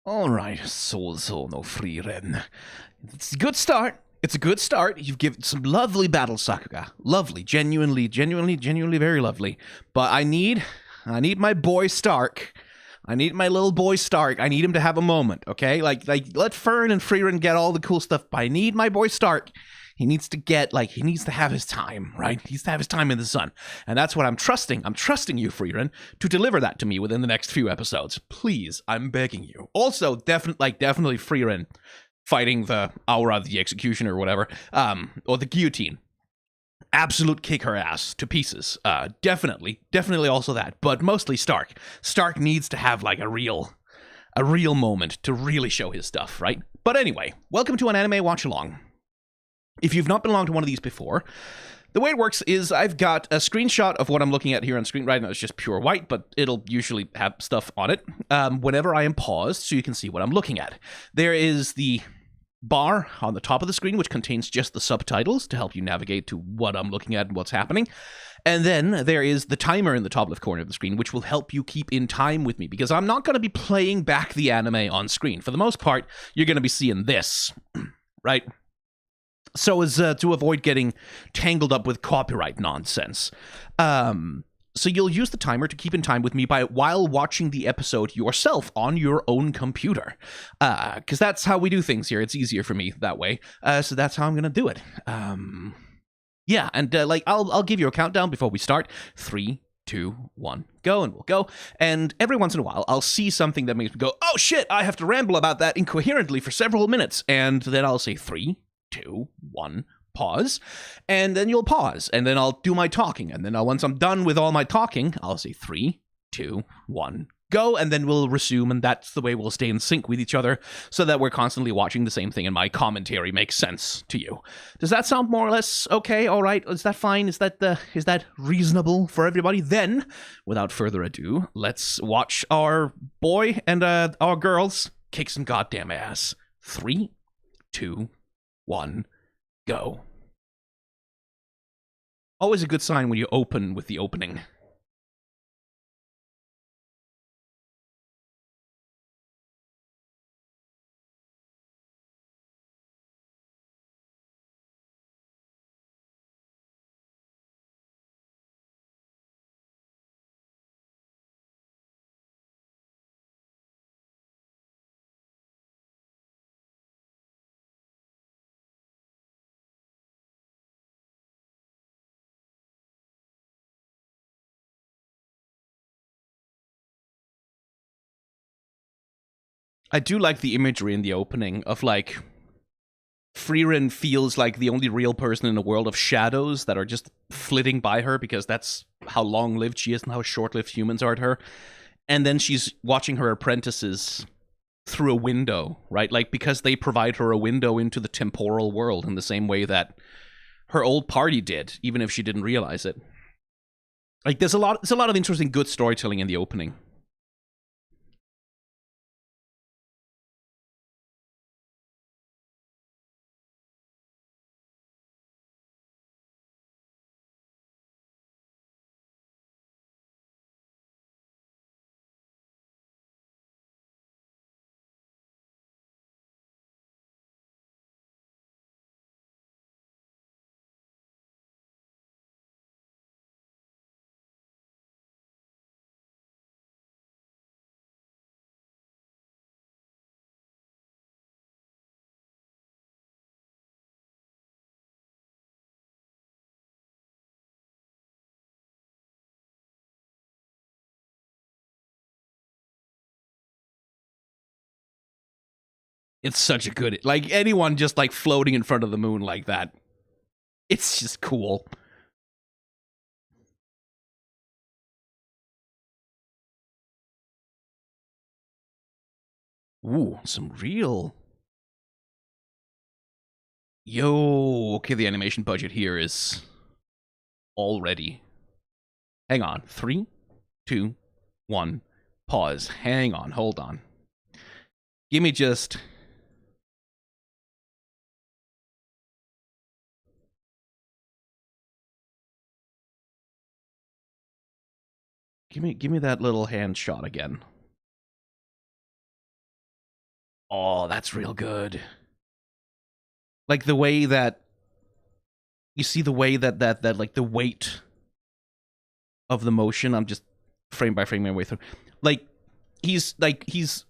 All right, so no Frieren. It's a good start. It's a good start. You've given some lovely battle, Sakuga. Lovely, genuinely very lovely. But I need my boy Stark. I need my little boy Stark. I need him to have a moment, okay? Like let Fern and Frieren get all the cool stuff, but I need my boy Stark. He needs to have his time, right? He needs to have his time in the sun. And that's what I'm trusting. I'm trusting you, Frieren, to deliver that to me within the next few episodes. Please, I'm begging you. Also, definitely Frieren fighting the Aura, the Executioner, or whatever, or the Guillotine. Absolute kick her ass to pieces. Definitely also that, but mostly Stark. Stark needs to have like a real moment to really show his stuff, right? But anyway, welcome to an anime watch along. If you've not been along to one of these before, the way it works is I've got a screenshot of what I'm looking at here on screen. Right now it's just pure white, but it'll usually have stuff on it whenever I am paused so you can see what I'm looking at. There is the bar on the top of the screen, which contains just the subtitles to help you navigate to what I'm looking at and what's happening. And then there is the timer in the top left corner of the screen, which will help you keep in time with me, because I'm not going to be playing back the anime on screen. For the most part, you're going to be seeing this, right? So as to avoid getting tangled up with copyright nonsense. So you'll use the timer to keep in time with me while watching the episode yourself on your own computer. Because that's how we do things here. It's easier for me that way. So that's how I'm going to do it. Yeah, and I'll give you a countdown before we start. 3, 2, 1, go, and we'll go. And every once in a while, I'll see something that makes me go, oh shit, I have to ramble about that incoherently for several minutes. And then I'll say 3, 2, 1, pause, and then you'll pause, and then I'll do my talking, and then once I'm done with all my talking, I'll say 3, 2, 1, go, and then we'll resume, and that's the way we'll stay in sync with each other, so that we're constantly watching the same thing, and my commentary makes sense to you. Does that sound more or less okay? All right, is that fine? Is that reasonable for everybody? Then, without further ado, let's watch our boy and our girls kick some goddamn ass. 3, 2, 1, go. Always a good sign when you open with the opening. I do like the imagery in the opening of like Frieren feels like the only real person in a world of shadows that are just flitting by her because that's how long-lived she is and how short-lived humans are to her. And then she's watching her apprentices through a window, right? Like, because they provide her a window into the temporal world in the same way that her old party did, even if she didn't realize it. Like, there's a lot of interesting good storytelling in the opening. It's such a good, like, anyone just like floating in front of the moon like that, it's just cool. Ooh, some real. Yo, okay, the animation budget here is already. Hang on. 3, 2, 1, pause. Hang on, hold on. Give me just. Give me that little hand shot again. Oh, that's real good. Like the way that you see the way that like the weight of the motion. I'm just frame by frame my way through. He's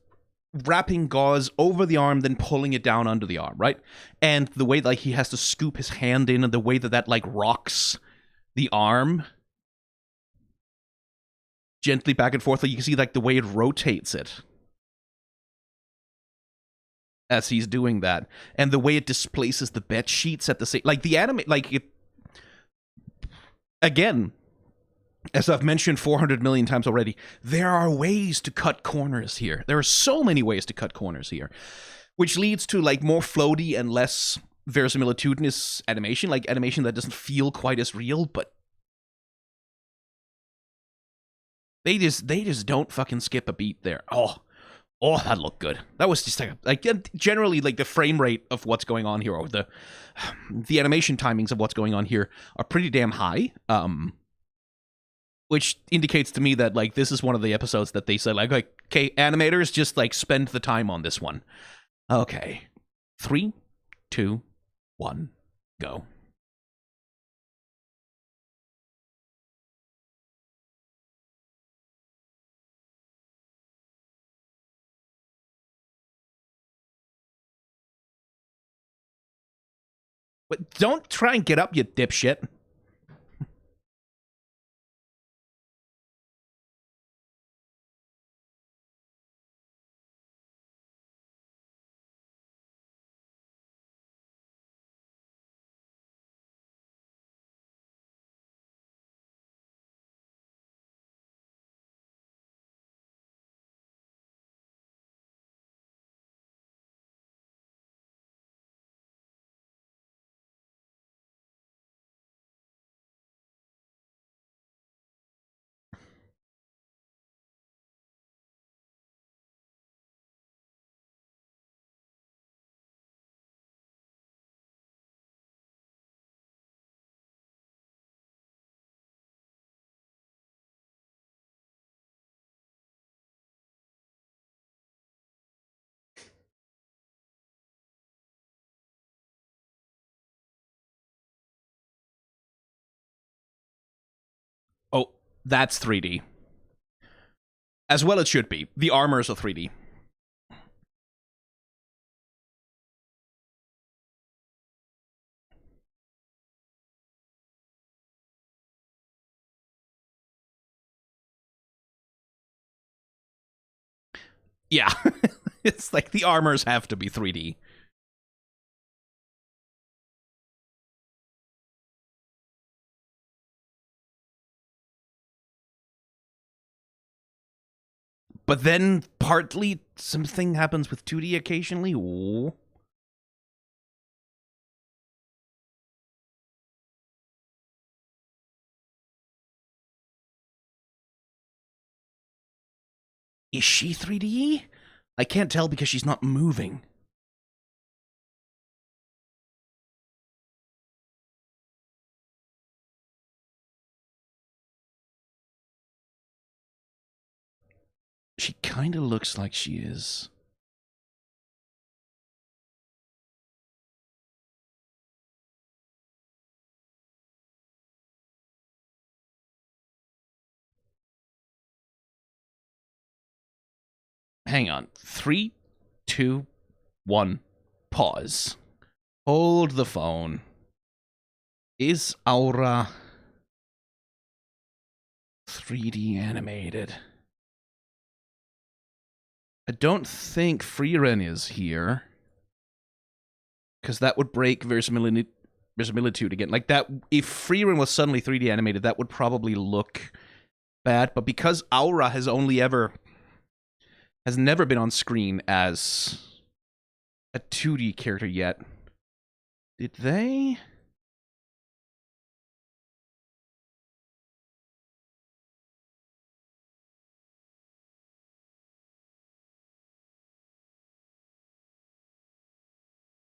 wrapping gauze over the arm, then pulling it down under the arm, right? And the way like he has to scoop his hand in, and the way that like rocks the arm gently back and forth. Like you can see like the way it rotates it as he's doing that, and the way it displaces the bed sheets at the same. Like the anime, like it again. As I've mentioned 400 million times already, there are ways to cut corners here. There are so many ways to cut corners here, which leads to like more floaty and less verisimilitudinous animation, like animation that doesn't feel quite as real, but they just don't fucking skip a beat there. Oh, that looked good. That was just like generally like the frame rate of what's going on here, or the animation timings of what's going on here are pretty damn high. Which indicates to me that like this is one of the episodes that they said like okay, animators, just like spend the time on this one. Okay, 3, 2, 1, go. But don't try and get up, you dipshit. Oh, that's 3D. As well it should be. The armors are 3D. Yeah. It's like the armors have to be 3D. But then partly something happens with 2D occasionally. Ooh. Is she 3D? I can't tell because she's not moving. She kind of looks like she is. Hang on. 3, 2, 1. Pause. Hold the phone. Is Aura 3D animated? I don't think Frieren is here, because that would break verisimilitude again. Like that, if Frieren was suddenly 3D animated, that would probably look bad. But because Aura has never been on screen as a 2D character yet, did they?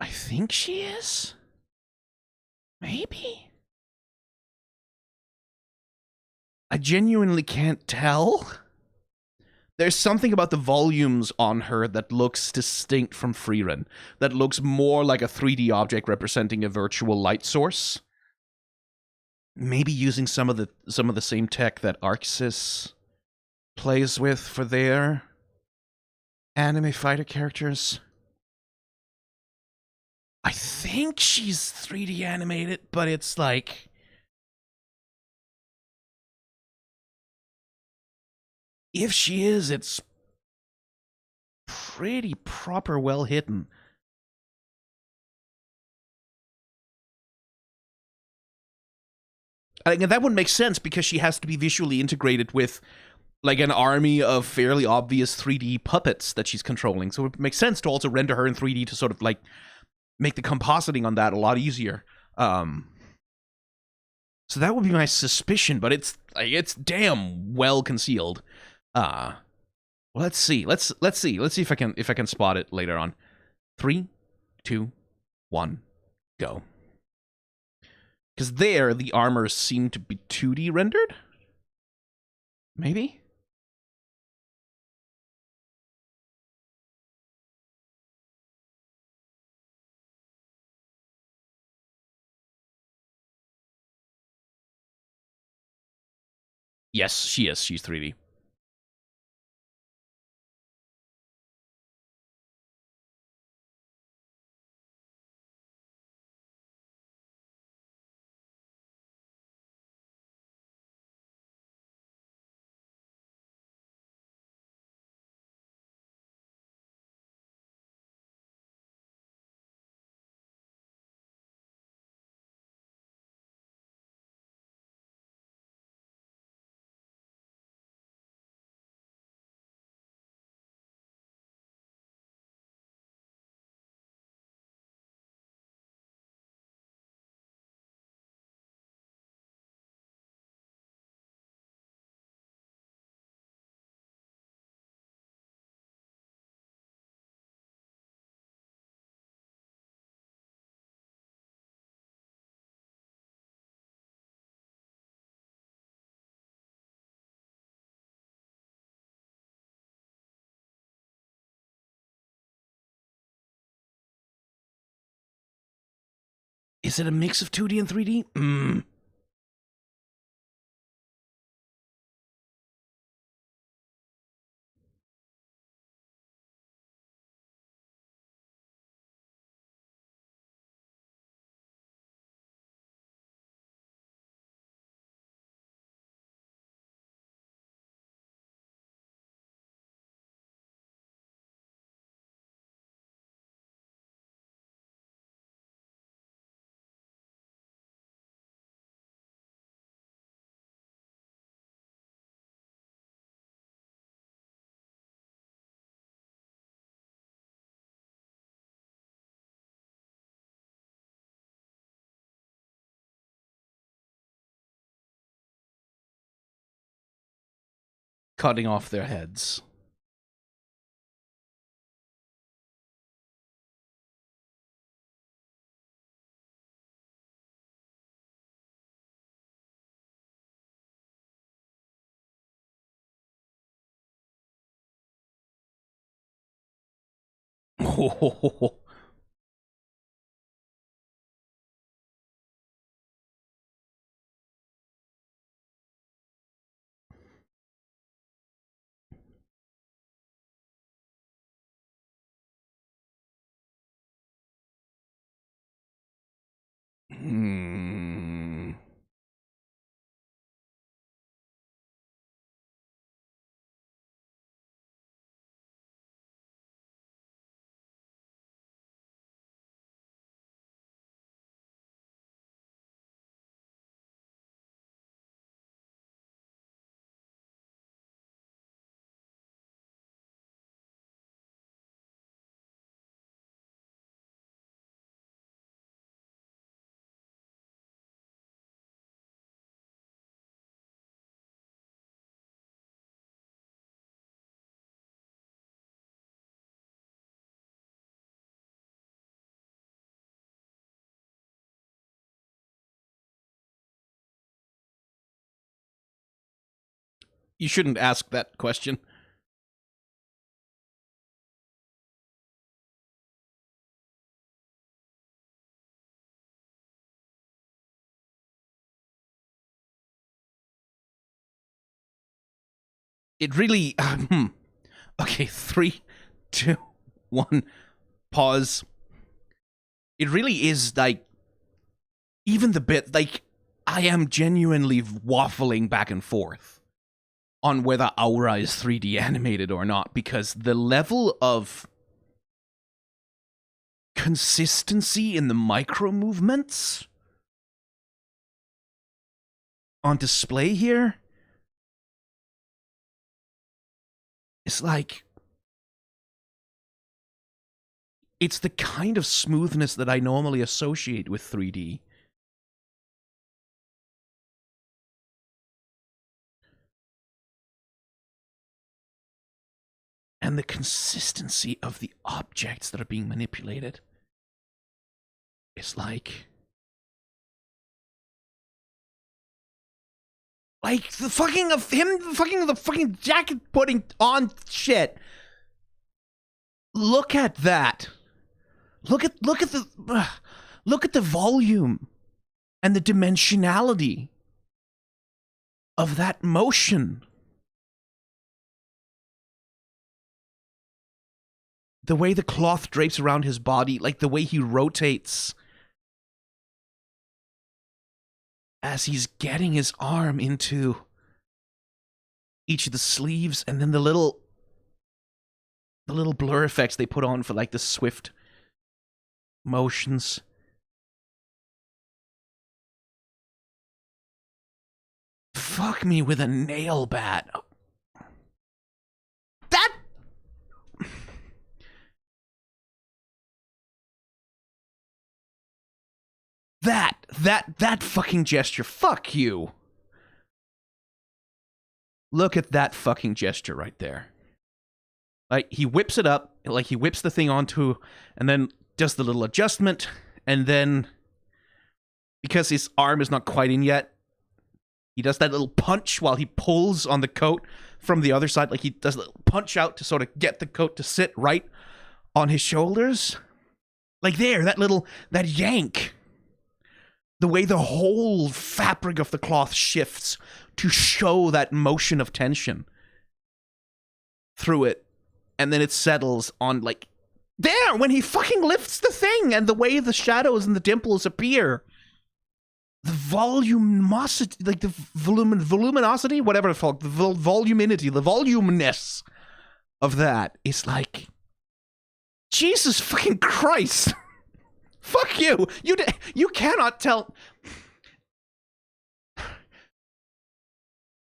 I think she is. Maybe. I genuinely can't tell. there's something about the volumes on her that looks distinct from Frieren, that looks more like a 3D object representing a virtual light source. Maybe using some of the same tech that Arxis plays with for their anime fighter characters. I think she's 3D animated, but it's like, if she is, it's pretty proper well hidden. And that would make sense because she has to be visually integrated with like an army of fairly obvious 3D puppets that she's controlling. So it makes sense to also render her in 3D to sort of like make the compositing on that a lot easier. So that would be my suspicion, but it's damn well concealed. Let's see. Let's see if I can spot it later on. 3, 2, 1, go. Because there, the armors seem to be 2D rendered? Maybe? Yes, she is. She's 3D. Is it a mix of 2D and 3D? Cutting off their heads. Hmm. You shouldn't ask that question. it really, okay, 3, 2, 1, pause. It really is, like, even the bit, like, I am genuinely waffling back and forth on whether Aura is 3D animated or not, because the level of consistency in the micro movements on display here is like, it's the kind of smoothness that I normally associate with 3D. And the consistency of the objects that are being manipulated is like the fucking of him, the fucking jacket putting on shit. Look at that. Look at the volume and the dimensionality of that motion. The way the cloth drapes around his body, like the way he rotates as he's getting his arm into each of the sleeves, and then the little blur effects they put on for like the swift motions. Fuck me with a nail bat. That fucking gesture. Fuck you. Look at that fucking gesture right there. Like, he whips it up, like he whips the thing onto, and then does the little adjustment, and then, because his arm is not quite in yet, he does that little punch while he pulls on the coat from the other side. Like, he does a little punch out to sort of get the coat to sit right on his shoulders. Like there, that yank. The way the whole fabric of the cloth shifts to show that motion of tension through it. And then it settles on, like, there, when he fucking lifts the thing, and the way the shadows and the dimples appear. The volumosity, like the voluminosity, whatever it's called, the voluminity, the voluminous of that is like, Jesus fucking Christ. Fuck you. You cannot tell.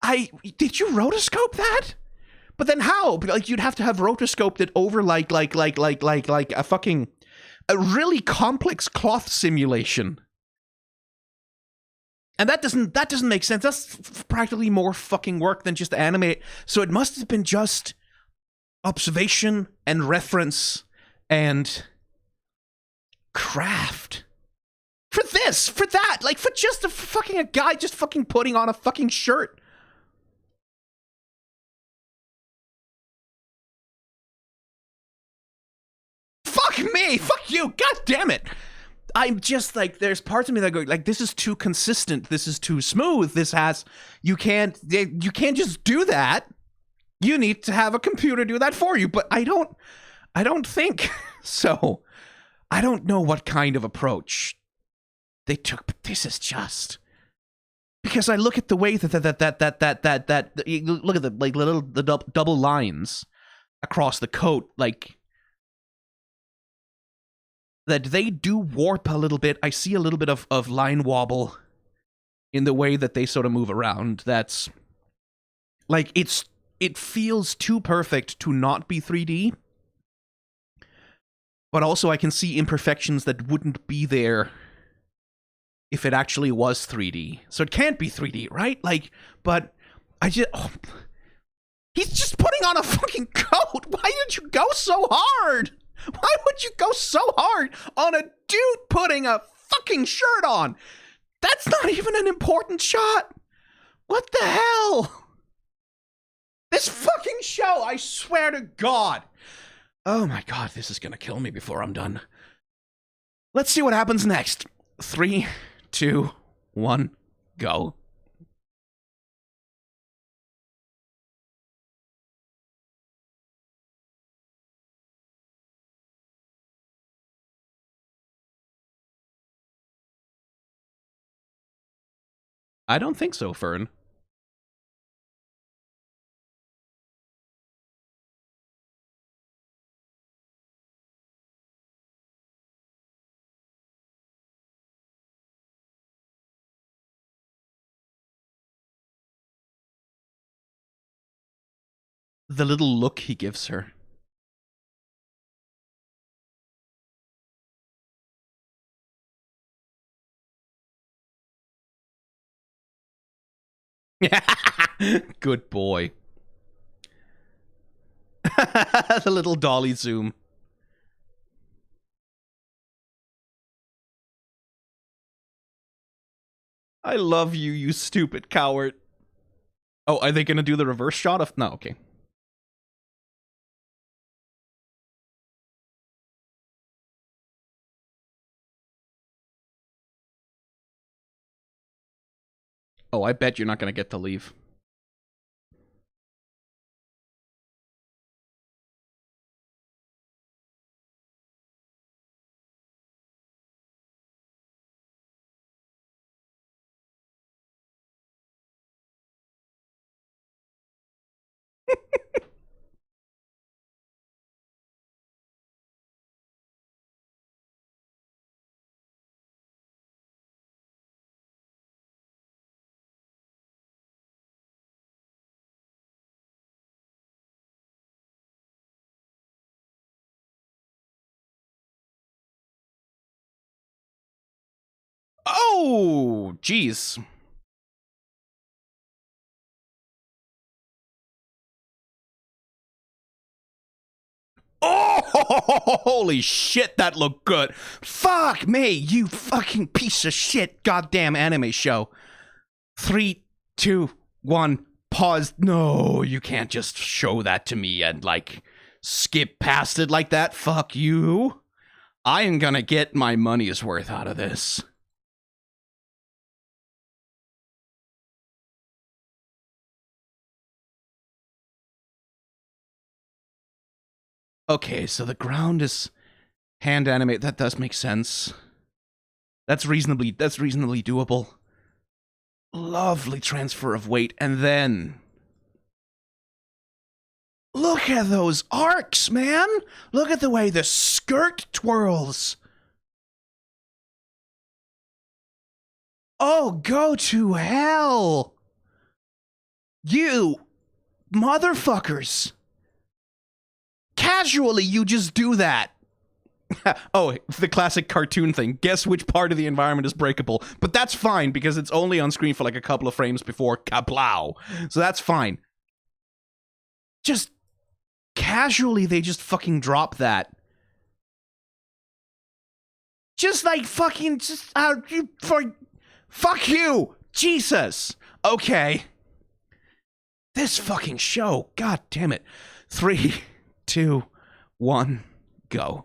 Did you rotoscope that? But then how? Like, you'd have to have rotoscoped it over like a fucking, a really complex cloth simulation. And that doesn't make sense. That's practically more fucking work than just animate. So it must have been just observation and reference and craft. For this, for that, like for just a guy just fucking putting on a fucking shirt. Fuck me, fuck you, god damn it. I'm just like, there's parts of me that go like, this is too consistent, this is too smooth, you can't just do that. You need to have a computer do that for you, but I don't think so. I don't know what kind of approach they took, but this is just, because I look at the way that look at the like the double lines across the coat, like that they do warp a little bit. I see a little bit of line wobble in the way that they sort of move around. That's like, it feels too perfect to not be 3D. But also I can see imperfections that wouldn't be there if it actually was 3D. So it can't be 3D, right? Like, but I just... Oh, he's just putting on a fucking coat! Why did you go so hard? Why would you go so hard on a dude putting a fucking shirt on? That's not even an important shot! What the hell? This fucking show, I swear to God! Oh my god, this is gonna kill me before I'm done. Let's see what happens next. 3, 2, 1, go. I don't think so, Fern. The little look he gives her. Good boy. The little dolly zoom. I love you, you stupid coward. Oh, are they gonna do the reverse shot of... No, okay. Oh, I bet you're not gonna get to leave. Oh, jeez. Oh, holy shit, that looked good. Fuck me, you fucking piece of shit goddamn anime show. 3, 2, 1, pause. No, you can't just show that to me and, like, skip past it like that. Fuck you. I am gonna get my money's worth out of this. Okay, so the ground is hand animate. That does make sense. That's reasonably doable. Lovely transfer of weight, and then look at those arcs, man! Look at the way the skirt twirls. Oh, go to hell! You motherfuckers! Casually, you just do that. Oh, the classic cartoon thing. Guess which part of the environment is breakable. But that's fine, because it's only on screen for like a couple of frames before kaplow. So that's fine. Just casually, they just fucking drop that. Just like fucking, just, fuck you! Jesus! Okay. This fucking show, god damn it. 3, 2, 1, go.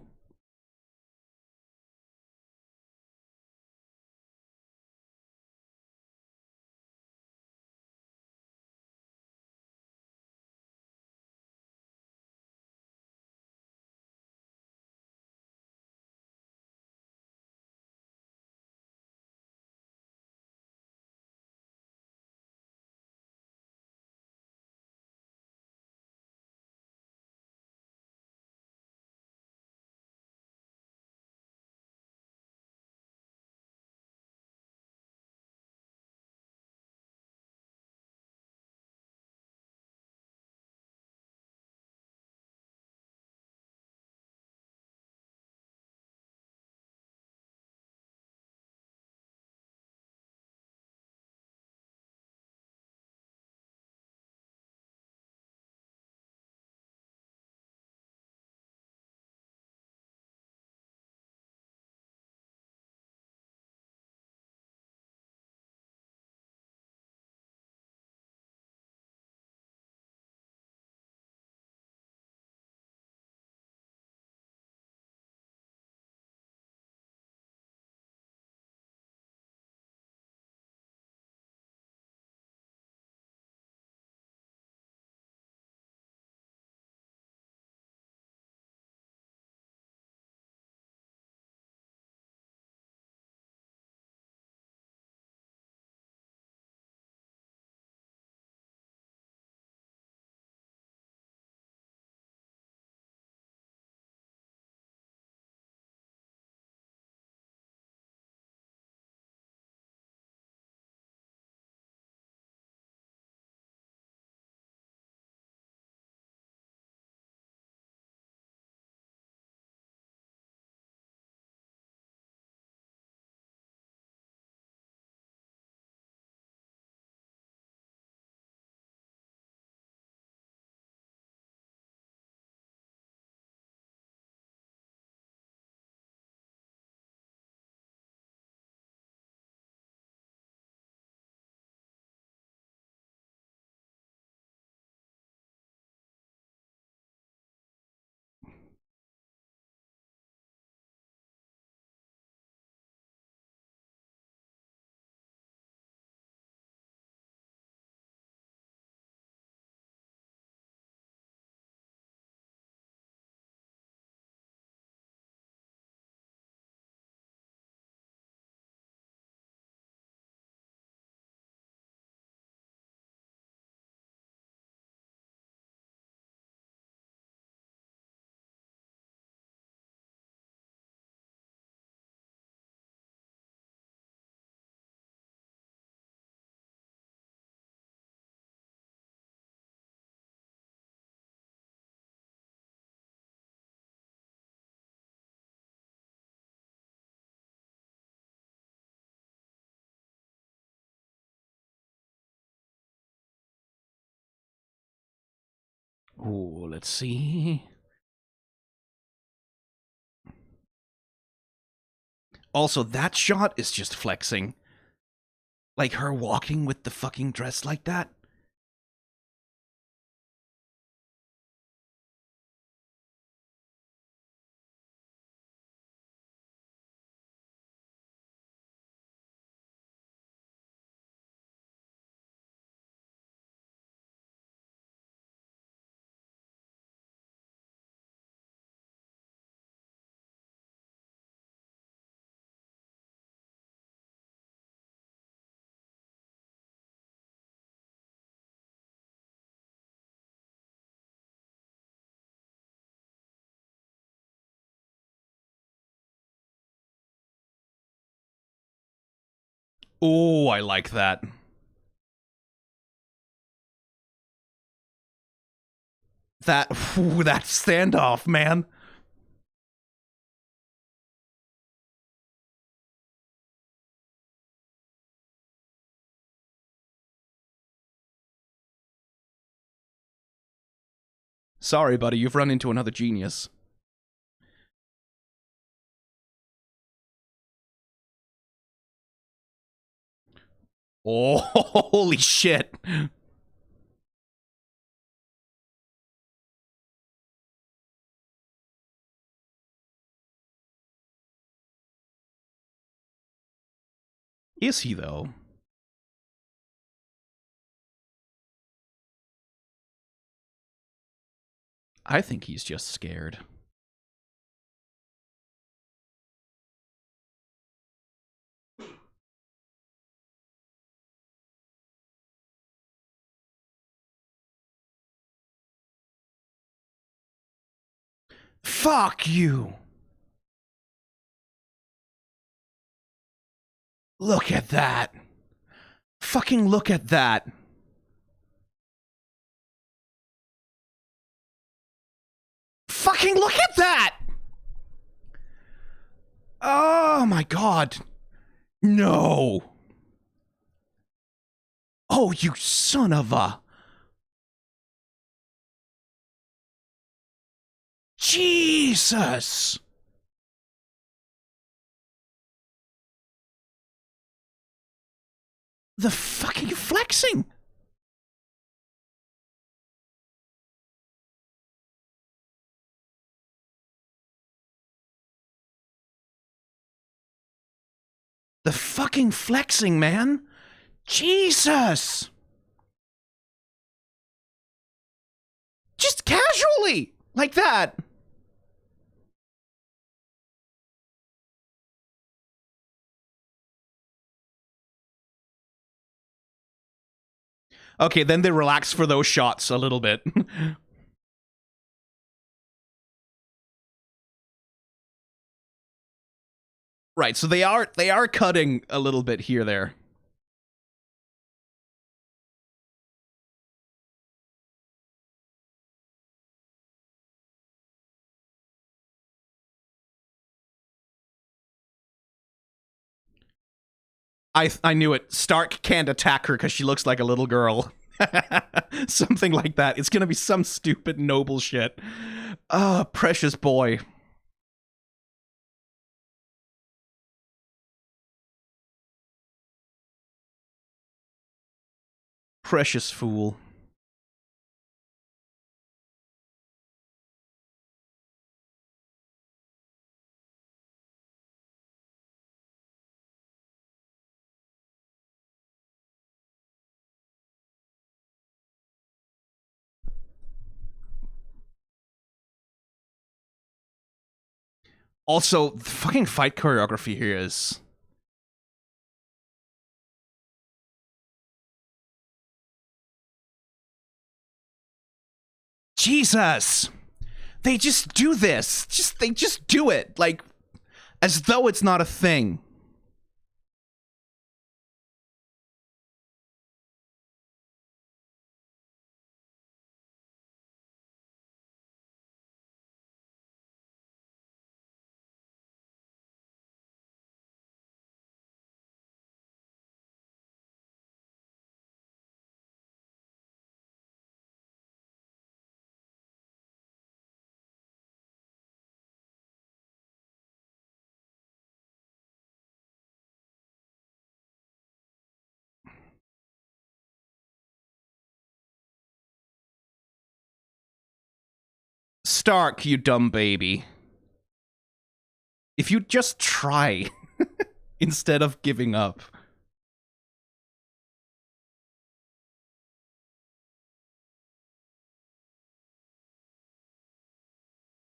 Ooh, let's see. Also, that shot is just flexing. Like her walking with the fucking dress like that. Oh, I like that. That standoff, man. Sorry, buddy, you've run into another genius. Oh, holy shit. Is he, though? I think he's just scared. Fuck you! Look at that! Fucking look at that! Fucking look at that! Oh my god. No! Oh, you son of a... Jesus! The fucking flexing! The fucking flexing, man! Jesus! Just casually! Like that! Okay, then they relax for those shots a little bit. Right, so they are cutting a little bit here there. I knew it. Stark can't attack her because she looks like a little girl. Something like that. It's gonna be some stupid noble shit. Ah, precious boy. Precious fool. Also, the fucking fight choreography here is... Jesus! They just do this. They just do it. Like, as though it's not a thing. Stark, you dumb baby. If you just try instead of giving up.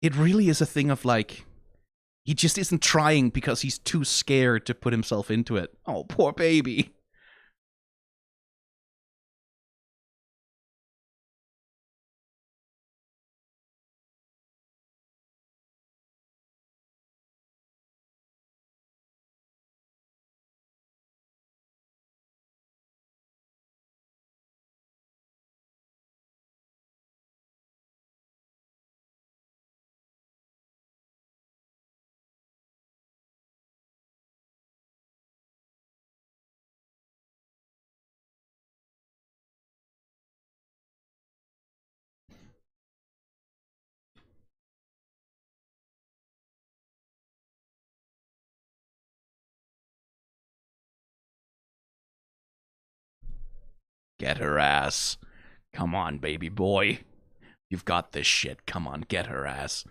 It really is a thing of, like, he just isn't trying because he's too scared to put himself into it. Oh, poor baby. Get her ass. Come on, baby boy. You've got this shit. Come on, get her ass.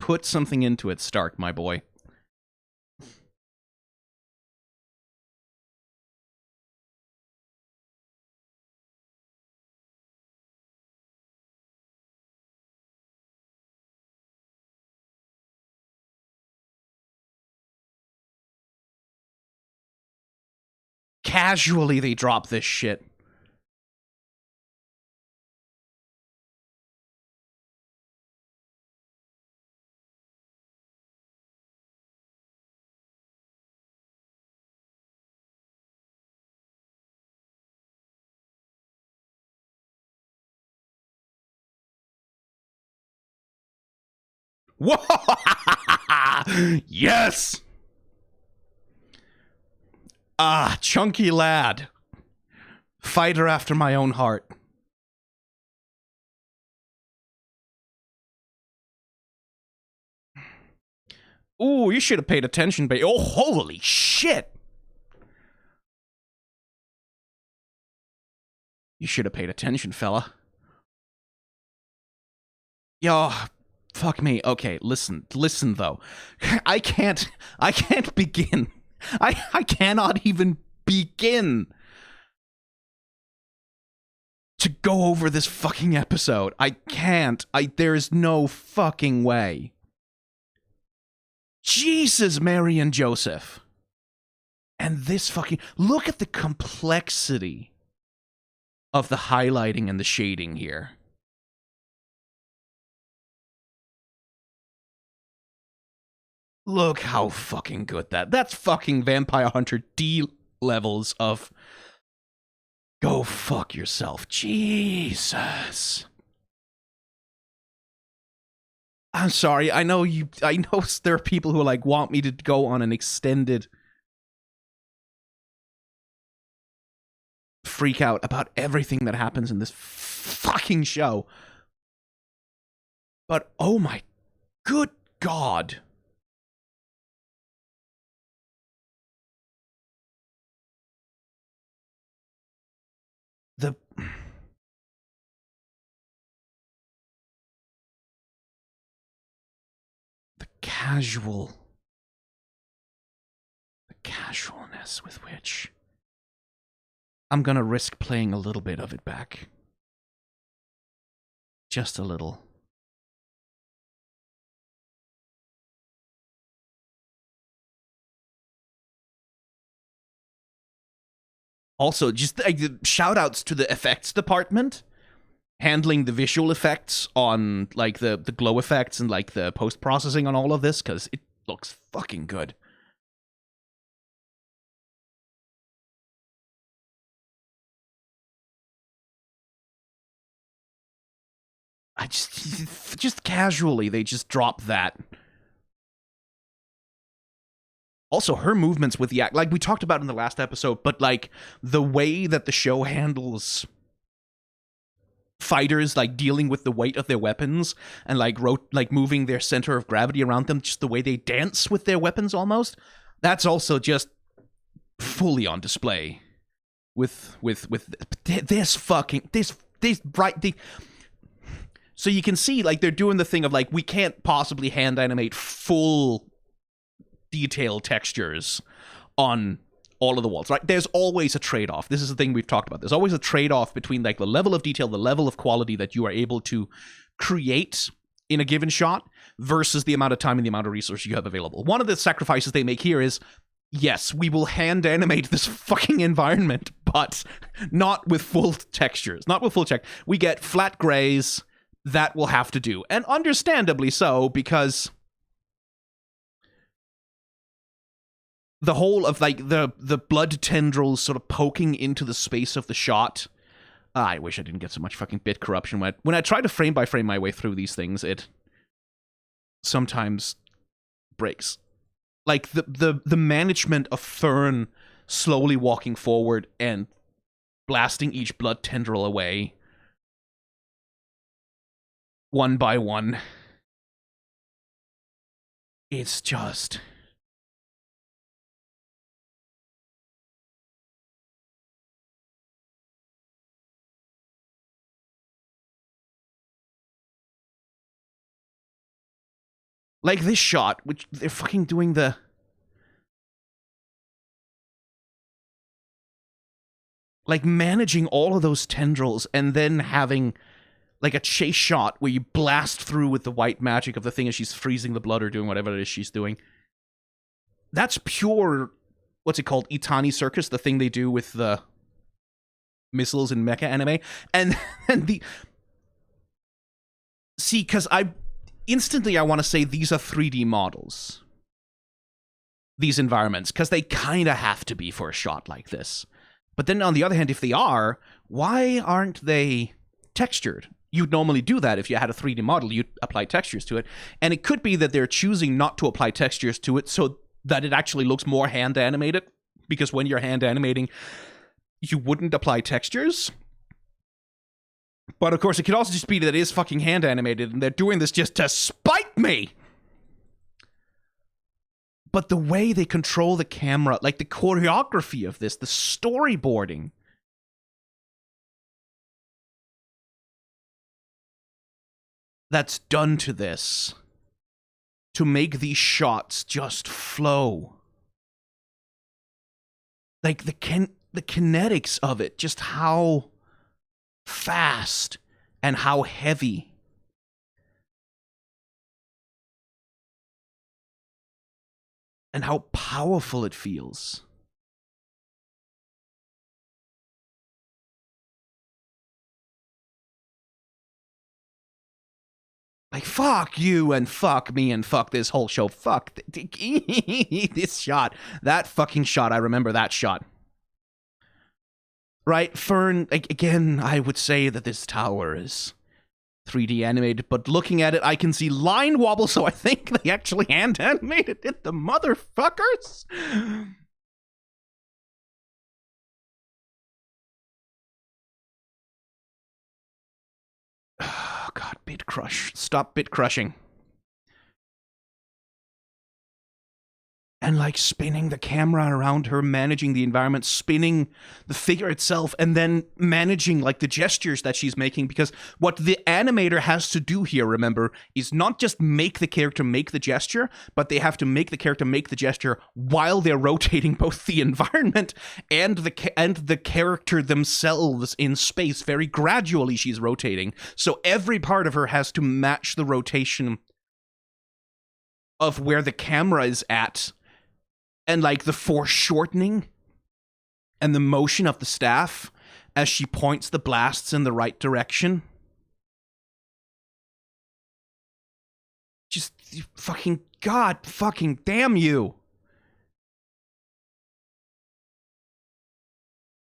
Put something into it, Stark, my boy. Casually, they drop this shit. Whoa! Yes! Ah, chunky lad. Fighter after my own heart. Ooh, you should have paid attention, babe. Oh, holy shit! You should have paid attention, fella. Yo, fuck me. Okay, listen, though. I can't begin. I cannot even begin to go over this fucking episode. I can't. There's no fucking way. Jesus, Mary and Joseph. And this fucking... Look at the complexity of the highlighting and the shading here. Look how fucking good that's fucking Vampire Hunter D levels of go fuck yourself. Jesus. I'm sorry. I know there are people who like want me to go on an extended freak out about everything that happens in this fucking show. But oh my good God. The casualness with which I'm gonna risk playing a little bit of it back. Just a little. Also, just shout outs to the effects department handling the visual effects on like the glow effects and like the post processing on all of this, because it looks fucking good. I just casually, they just drop that. Also, her movements with the act, like we talked about in the last episode, but like the way that the show handles fighters, like dealing with the weight of their weapons and like moving their center of gravity around them, just the way they dance with their weapons almost, that's also just fully on display with this fucking this bright the. So you can see like they're doing the thing of like we can't possibly hand animate full detailed textures on all of the walls, right? There's always a trade-off. This is the thing we've talked about. There's always a trade-off between like the level of detail, the level of quality that you are able to create in a given shot versus the amount of time and the amount of resources you have available. One of the sacrifices they make here is, yes, we will hand animate this fucking environment, but not with full textures, not with full check. We get flat grays. That will have to do, and understandably so, because the whole of like the blood tendrils sort of poking into the space of the shot. I wish I didn't get so much fucking bit corruption. When I try to frame by frame my way through these things, it sometimes breaks. Like the management of Fern slowly walking forward and blasting each blood tendril away one by one. It's just... like this shot, which they're fucking doing the... like managing all of those tendrils and then having like a chase shot where you blast through with the white magic of the thing as she's freezing the blood or doing whatever it is she's doing. That's pure, what's it called? Itani Circus, the thing they do with the missiles in mecha anime. And the... see, because instantly I want to say these are 3D models. These environments, because they kind of have to be for a shot like this. But then on the other hand, if they are, why aren't they textured? You'd normally do that if you had a 3D model, you'd apply textures to it. And it could be that they're choosing not to apply textures to it so that it actually looks more hand animated. Because when you're hand animating, you wouldn't apply textures. But of course, it could also just be that it is fucking hand animated and they're doing this just to spite me. But the way they control the camera, like the choreography of this, the storyboarding, that's done to this to make these shots just flow. Like the kinetics of it, just how fast and how heavy. And how powerful it feels. Like, fuck you and fuck me and fuck this whole show. Fuck this shot. That fucking shot. I remember that shot. Right? Fern, again, I would say that this tower is 3D animated, but looking at it, I can see line wobble, so I think they actually hand animated it, the motherfuckers. Oh, God, bit crush. Stop bit crushing. And like spinning the camera around her, managing the environment, spinning the figure itself, and then managing like the gestures that she's making. Because what the animator has to do here, remember, is not just make the character make the gesture, but they have to make the character make the gesture while they're rotating both the environment and the character themselves in space. Very gradually she's rotating. So every part of her has to match the rotation of where the camera is at. And like the foreshortening and the motion of the staff as she points the blasts in the right direction. Just fucking God fucking damn you.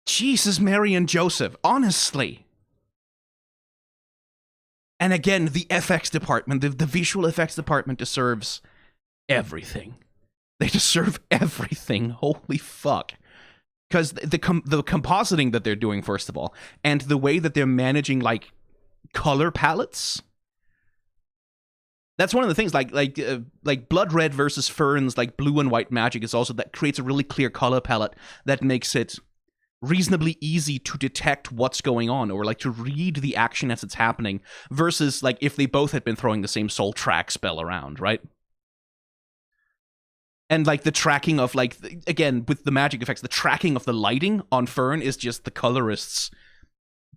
Jesus, Mary and Joseph, honestly. And again, the FX department, the visual effects department deserves everything. They deserve everything. Holy fuck. Because the compositing that they're doing, first of all, and the way that they're managing, like, color palettes. That's one of the things, like Blood Red versus Friren's, like, blue and white magic is also, that creates a really clear color palette that makes it reasonably easy to detect what's going on, or like to read the action as it's happening, versus like if they both had been throwing the same soul track spell around, right? And like the tracking of, like, again, with the magic effects, the tracking of the lighting on Frieren is just the colorists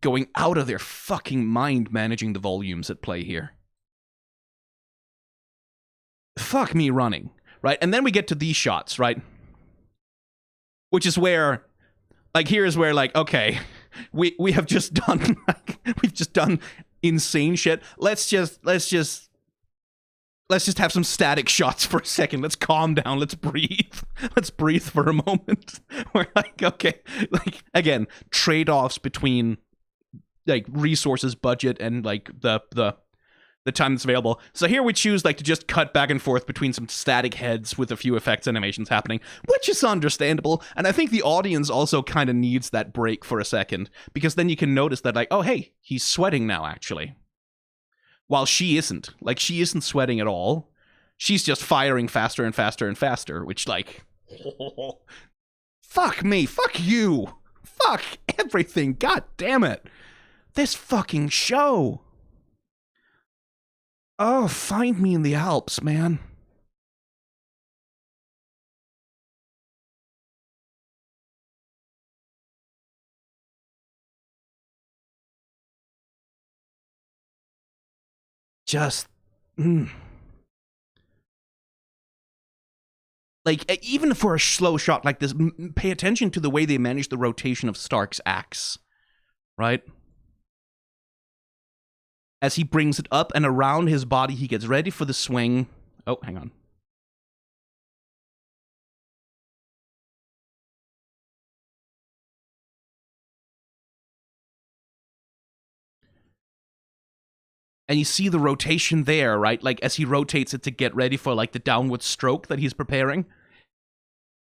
going out of their fucking mind managing the volumes at play here. Fuck me running, right? And then we get to these shots, right? Which is where, like, here's where, like, okay, we have just done, like, we've just done insane shit. Let's just have some static shots for a second. Let's calm down. Let's breathe. Let's breathe for a moment. We're like, okay, like, again, trade-offs between, like, resources, budget, and, like, the time that's available. So here we choose, like, to just cut back and forth between some static heads with a few effects animations happening, which is understandable. And I think the audience also kind of needs that break for a second, because then you can notice that, like, oh, hey, he's sweating now, actually. While she isn't. Like, she isn't sweating at all. She's just firing faster and faster and faster, which, like, fuck me, fuck you, fuck everything, god damn it. This fucking show. Oh, find me in the Alps, man. Just, like, even for a slow shot like this, pay attention to the way they manage the rotation of Stark's axe, right? As he brings it up and around his body, he gets ready for the swing. Oh, hang on. And you see the rotation there, right? Like, as he rotates it to get ready for, like, the downward stroke that he's preparing.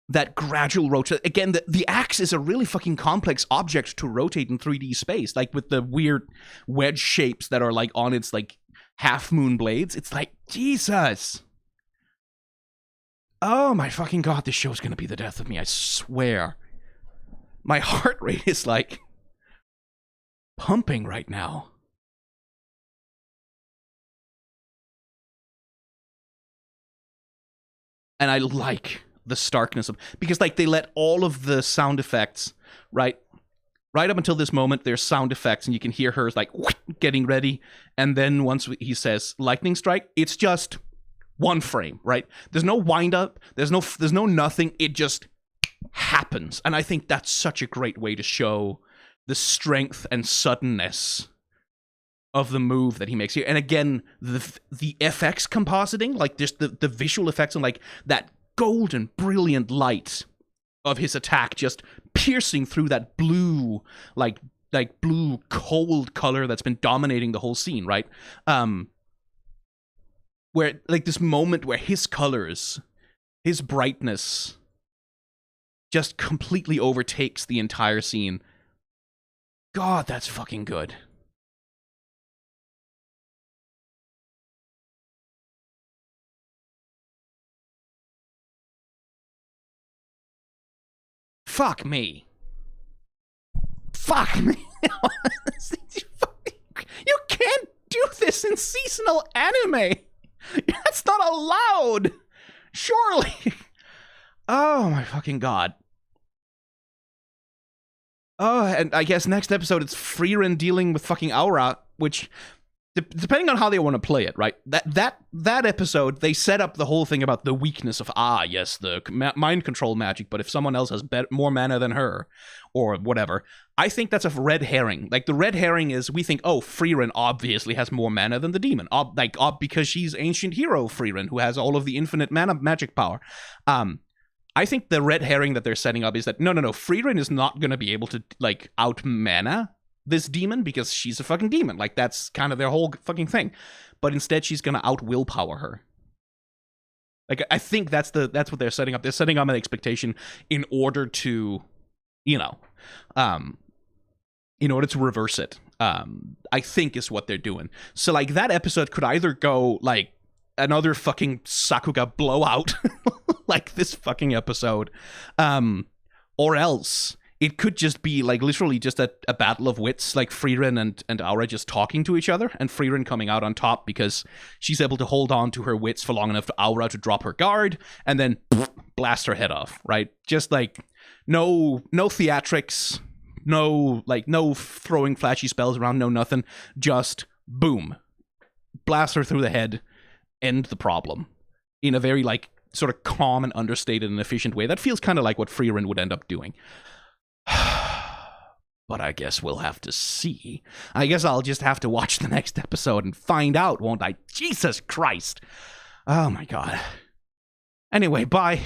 That gradual rotation. Again, the axe is a really fucking complex object to rotate in 3D space. Like, with the weird wedge shapes that are, like, on its, like, half-moon blades. It's like, Jesus. Oh my fucking god, this show's gonna be the death of me, I swear. My heart rate is, like, pumping right now. And I like the starkness of, because, like, they let all of the sound effects, right up until this moment, there's sound effects, and you can hear her, like, getting ready, and then once he says lightning strike, it's just one frame, right? There's no wind up, there's no nothing, it just happens. And I think that's such a great way to show the strength and suddenness of the move that he makes here. And again, the FX compositing, like, just the visual effects, and, like, that golden, brilliant light of his attack just piercing through that blue, like blue cold color that's been dominating the whole scene, right? Where, like, this moment where his colors, his brightness just completely overtakes the entire scene. God, that's fucking good. Fuck me. Fuck me. You can't do this in seasonal anime. That's not allowed. Surely. Oh my fucking god. Oh, and I guess next episode it's Frieren dealing with fucking Aura, which, depending on how they want to play it, right? That episode, they set up the whole thing about the weakness of, yes, the mind control magic, but if someone else has more mana than her, or whatever, I think that's a red herring. Like, the red herring is, we think, oh, Frieren obviously has more mana than the demon, because she's ancient hero Frieren, who has all of the infinite mana magic power. I think the red herring that they're setting up is that, no, Frieren is not going to be able to, like, out mana this demon because she's a fucking demon. Like, that's kind of their whole fucking thing. But instead, she's gonna out-willpower her. Like, I think that's what they're setting up. They're setting up an expectation in order to, you know, in order to reverse it. I think is what they're doing. So, like, that episode could either go, like, another fucking Sakuga blowout, like this fucking episode, or else it could just be, like, literally just a battle of wits, like Frieren and Aura just talking to each other, and Frieren coming out on top because she's able to hold on to her wits for long enough for Aura to drop her guard, and then blast her head off, right? Just, like, no theatrics, no throwing flashy spells around, no nothing, just boom. Blast her through the head, end the problem. In a very, like, sort of calm and understated and efficient way. That feels kind of like what Frieren would end up doing. But I guess we'll have to see. I guess I'll just have to watch the next episode and find out, won't I? Jesus Christ. Oh my god. Anyway, bye.